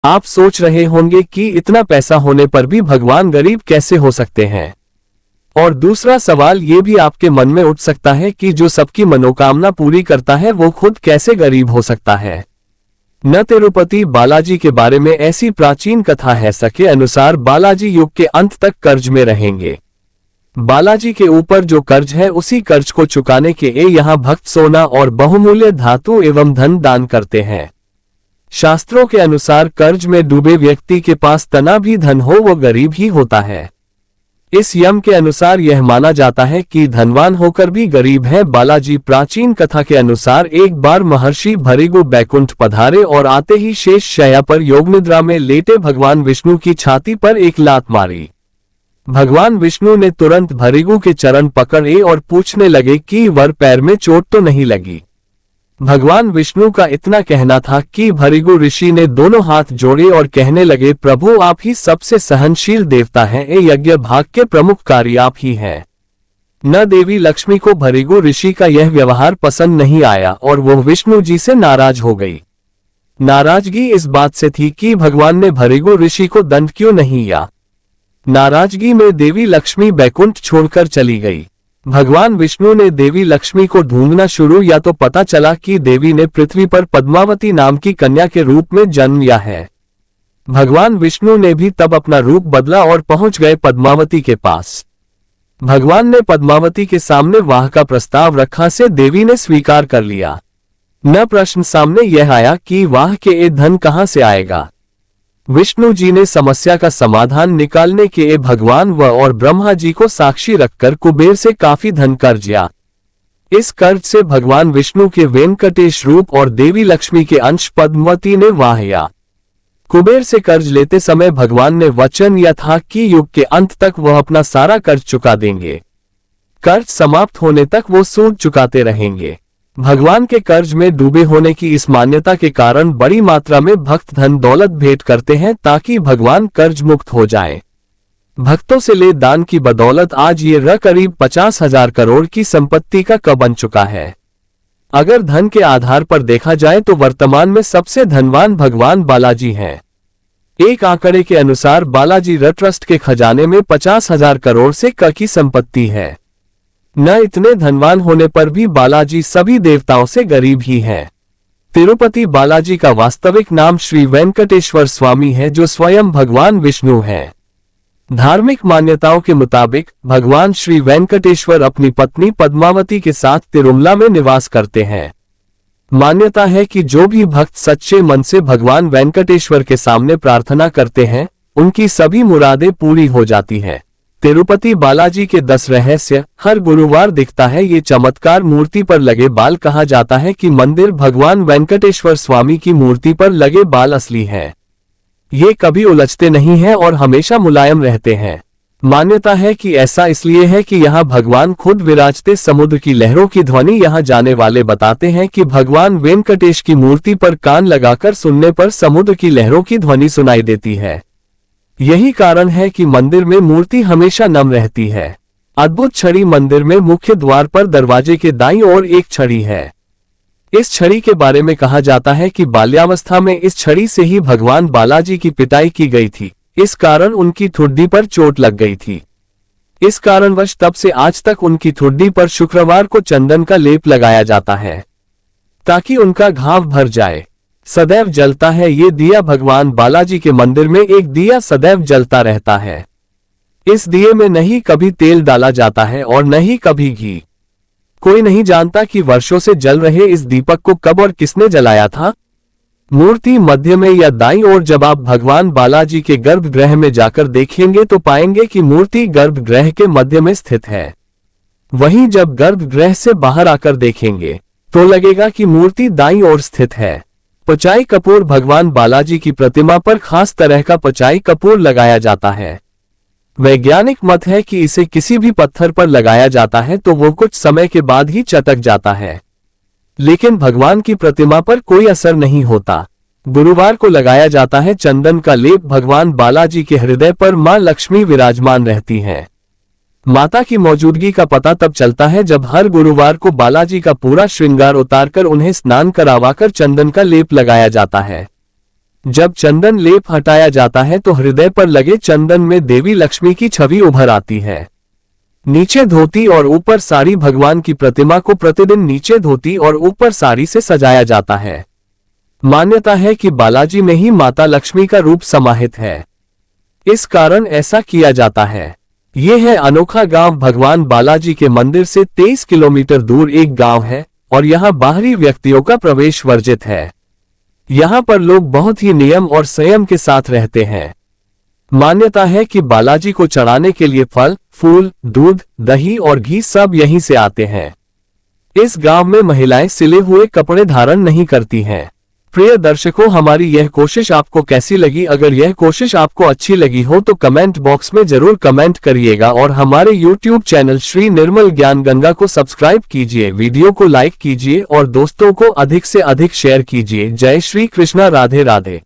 आप सोच रहे होंगे कि इतना पैसा होने पर भी भगवान गरीब कैसे हो सकते हैं। और दूसरा सवाल ये भी आपके मन में उठ सकता है कि जो सबकी मनोकामना पूरी करता है वो खुद कैसे गरीब हो सकता है। न तिरुपति बालाजी के बारे में ऐसी प्राचीन कथा है सके अनुसार बालाजी युग के अंत तक कर्ज में रहेंगे। बालाजी के ऊपर जो कर्ज है उसी कर्ज को चुकाने के लिए यहाँ भक्त सोना और बहुमूल्य धातु एवं धन दान करते हैं। शास्त्रों के अनुसार कर्ज में डूबे व्यक्ति के पास तना भी धन हो वो गरीब ही होता है। इस यम के अनुसार यह माना जाता है कि धनवान होकर भी गरीब है बालाजी। प्राचीन कथा के अनुसार एक बार महर्षि भृगु बैकुंठ पधारे और आते ही शेष शैया पर योग निद्रा में लेटे भगवान विष्णु की छाती पर एक लात मारी। भगवान विष्णु ने तुरंत भृगु के चरण पकड़े और पूछने लगे कि वर पैर में चोट तो नहीं लगी। भगवान विष्णु का इतना कहना था कि भृगु ऋषि ने दोनों हाथ जोड़े और कहने लगे, प्रभु आप ही सबसे सहनशील देवता हैं, ये यज्ञ भाग के प्रमुख कार्य आप ही हैं। न देवी लक्ष्मी को भृगु ऋषि का यह व्यवहार पसंद नहीं आया और वो विष्णु जी से नाराज हो गई। नाराजगी इस बात से थी कि भगवान ने भृगु ऋषि को दंड क्यों नहीं दिया। नाराजगी में देवी लक्ष्मी बैकुंठ छोड़कर चली गई। भगवान विष्णु ने देवी लक्ष्मी को ढूंढना शुरू किया तो पता चला कि देवी ने पृथ्वी पर पद्मावती नाम की कन्या के रूप में जन्म लिया है। भगवान विष्णु ने भी तब अपना रूप बदला और पहुंच गए पद्मावती के पास। भगवान ने पद्मावती के सामने वाह का प्रस्ताव रखा से देवी ने स्वीकार कर लिया। न प्रश्न सामने यह आया कि वाह के ये धन कहां से आएगा। विष्णु जी ने समस्या का समाधान निकालने के लिए भगवान व और ब्रह्मा जी को साक्षी रखकर कुबेर से काफी धन कर्ज लिया। इस कर्ज से भगवान विष्णु के वेंकटेश रूप और देवी लक्ष्मी के अंश पद्मावती ने वाहिया। कुबेर से कर्ज लेते समय भगवान ने वचन दिया था कि युग के अंत तक वह अपना सारा कर्ज चुका देंगे। कर्ज समाप्त होने तक वो सूद चुकाते रहेंगे। भगवान के कर्ज में डूबे होने की इस मान्यता के कारण बड़ी मात्रा में भक्त धन दौलत भेंट करते हैं ताकि भगवान कर्ज मुक्त हो जाए। भक्तों से ले दान की बदौलत आज ये करीब 50,000 करोड़ की संपत्ति का कब बन चुका है। अगर धन के आधार पर देखा जाए तो वर्तमान में सबसे धनवान भगवान बालाजी हैं। एक आंकड़े के अनुसार बालाजी ट्रस्ट के खजाने में 50,000 करोड़ से क की संपत्ति है। न इतने धनवान होने पर भी बालाजी सभी देवताओं से गरीब ही हैं। तिरुपति बालाजी का वास्तविक नाम श्री वेंकटेश्वर स्वामी है जो स्वयं भगवान विष्णु हैं। धार्मिक मान्यताओं के मुताबिक भगवान श्री वेंकटेश्वर अपनी पत्नी पद्मावती के साथ तिरुमला में निवास करते हैं। मान्यता है कि जो भी भक्त सच्चे मन से भगवान वेंकटेश्वर के सामने प्रार्थना करते हैं उनकी सभी मुरादें पूरी हो जाती हैं। तिरुपति बालाजी के 10 रहस्य हर गुरुवार दिखता है। ये चमत्कार मूर्ति पर लगे बाल कहा जाता है कि मंदिर भगवान वेंकटेश्वर स्वामी की मूर्ति पर लगे बाल असली हैं। ये कभी उलझते नहीं हैं और हमेशा मुलायम रहते हैं। मान्यता है कि ऐसा इसलिए है कि यहाँ भगवान खुद विराजते। समुद्र की लहरों की ध्वनि यहाँ जाने वाले बताते हैं कि भगवान वेंकटेश की मूर्ति पर कान लगाकर सुनने पर समुद्र की लहरों की ध्वनि सुनाई देती है। यही कारण है कि मंदिर में मूर्ति हमेशा नम रहती है। अद्भुत छड़ी मंदिर में मुख्य द्वार पर दरवाजे के दाईं ओर एक छड़ी है। इस छड़ी के बारे में कहा जाता है कि बाल्यावस्था में इस छड़ी से ही भगवान बालाजी की पिटाई की गई थी। इस कारण उनकी ठुड्डी पर चोट लग गई थी। इस कारणवश तब से आज तक उनकी ठुड्डी पर शुक्रवार को चंदन का लेप लगाया जाता है ताकि उनका घाव भर जाए। सदैव जलता है ये दिया। भगवान बालाजी के मंदिर में एक दिया सदैव जलता रहता है। इस दिए में नहीं कभी तेल डाला जाता है और न ही कभी घी। कोई नहीं जानता कि वर्षों से जल रहे इस दीपक को कब और किसने जलाया था। मूर्ति मध्य में या दाईं ओर जब आप भगवान बालाजी के गर्भगृह में जाकर देखेंगे तो पाएंगे कि मूर्ति गर्भगृह के मध्य में स्थित है। वहीं जब गर्भगृह से बाहर आकर देखेंगे तो लगेगा कि मूर्ति दाईं ओर स्थित है। पचाई कपूर भगवान बालाजी की प्रतिमा पर खास तरह का पचाई कपूर लगाया जाता है। वैज्ञानिक मत है कि इसे किसी भी पत्थर पर लगाया जाता है तो वो कुछ समय के बाद ही चटक जाता है, लेकिन भगवान की प्रतिमा पर कोई असर नहीं होता। गुरुवार को लगाया जाता है चंदन का लेप। भगवान बालाजी के हृदय पर मां लक्ष्मी विराजमान रहती हैं। माता की मौजूदगी का पता तब चलता है जब हर गुरुवार को बालाजी का पूरा श्रृंगार उतारकर उन्हें स्नान करावाकर चंदन का लेप लगाया जाता है। जब चंदन लेप हटाया जाता है तो हृदय पर लगे चंदन में देवी लक्ष्मी की छवि उभर आती है। नीचे धोती और ऊपर साड़ी। भगवान की प्रतिमा को प्रतिदिन नीचे धोती और ऊपर साड़ी से सजाया जाता है। मान्यता है कि बालाजी में ही माता लक्ष्मी का रूप समाहित है, इस कारण ऐसा किया जाता है। यह है अनोखा गांव। भगवान बालाजी के मंदिर से 23 किलोमीटर दूर एक गांव है और यहाँ बाहरी व्यक्तियों का प्रवेश वर्जित है। यहाँ पर लोग बहुत ही नियम और संयम के साथ रहते हैं। मान्यता है कि बालाजी को चढ़ाने के लिए फल, फूल, दूध, दही और घी सब यहीं से आते हैं। इस गांव में महिलाएं सिले हुए कपड़े धारण नहीं करती हैं। प्रिय दर्शकों, हमारी यह कोशिश आपको कैसी लगी? अगर यह कोशिश आपको अच्छी लगी हो तो कमेंट बॉक्स में जरूर कमेंट करिएगा और हमारे YouTube चैनल श्री निर्मल ज्ञान गंगा को सब्सक्राइब कीजिए, वीडियो को लाइक कीजिए और दोस्तों को अधिक से अधिक शेयर कीजिए। जय श्री कृष्णा, राधे राधे।